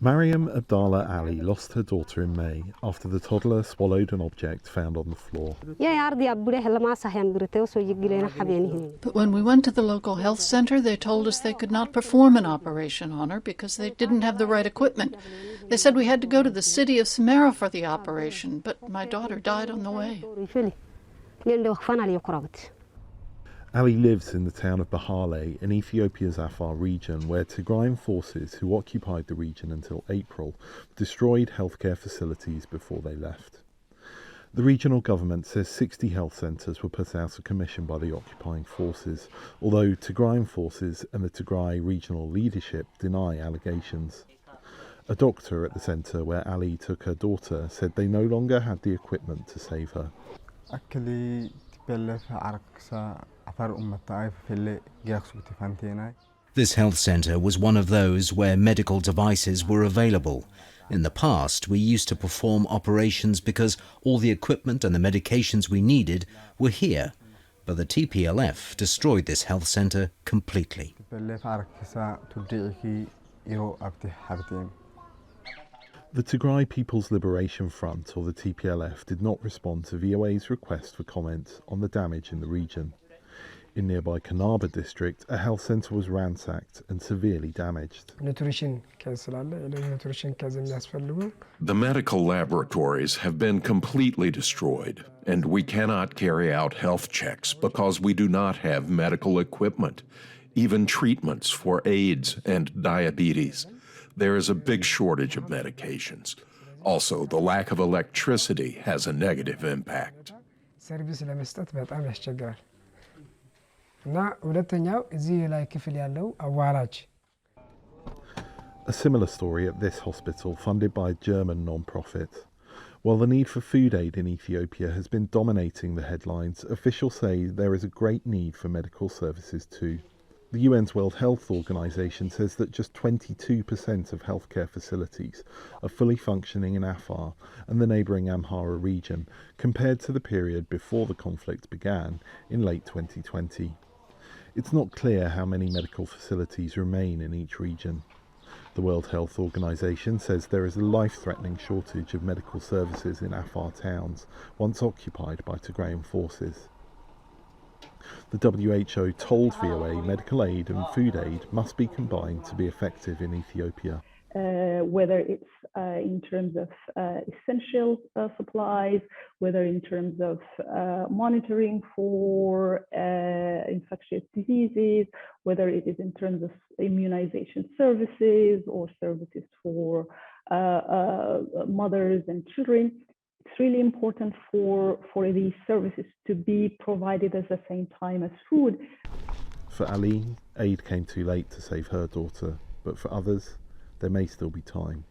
Mariam Abdallah Ali lost her daughter in May after the toddler swallowed an object found on the floor. But when we went to the local health center, they told us they could not perform an operation on her because they didn't have the right equipment. They said we had to go to the city of Samara for the operation, but my daughter died on the way. Ali lives in the town of Berhale in Ethiopia's Afar region, where Tigrayan forces who occupied the region until April destroyed healthcare facilities before they left. The regional government says 60 health centres were put out of commission by the occupying forces, although Tigrayan forces and the Tigray regional leadership deny allegations. A doctor at the centre where Ali took her daughter said they no longer had the equipment to save her. This health centre was one of those where medical devices were available. In the past, we used to perform operations because all the equipment and the medications we needed were here. But the TPLF destroyed this health centre completely. The Tigray People's Liberation Front, or the TPLF, did not respond to VOA's request for comment on the damage in the region. In nearby Kanaba district, a health centre was ransacked and severely damaged. The medical laboratories have been completely destroyed, and we cannot carry out health checks because we do not have medical equipment, even treatments for AIDS and diabetes. There is a big shortage of medications. Also, the lack of electricity has a negative impact. A similar story at this hospital, funded by a German non-profit. While the need for food aid in Ethiopia has been dominating the headlines, officials say there is a great need for medical services too. The UN's World Health Organization says that just 22% of healthcare facilities are fully functioning in Afar and the neighbouring Amhara region, compared to the period before the conflict began in late 2020. It's not clear how many medical facilities remain in each region. The World Health Organization says there is a life-threatening shortage of medical services in Afar towns, once occupied by Tigrayan forces. The WHO told VOA medical aid and food aid must be combined to be effective in Ethiopia. Whether it's in terms of essential supplies, whether in terms of monitoring for infectious diseases, whether it is in terms of immunization services or services for mothers and children. It's really important for these services to be provided at the same time as food. For Ali, aid came too late to save her daughter, but for others, there may still be time.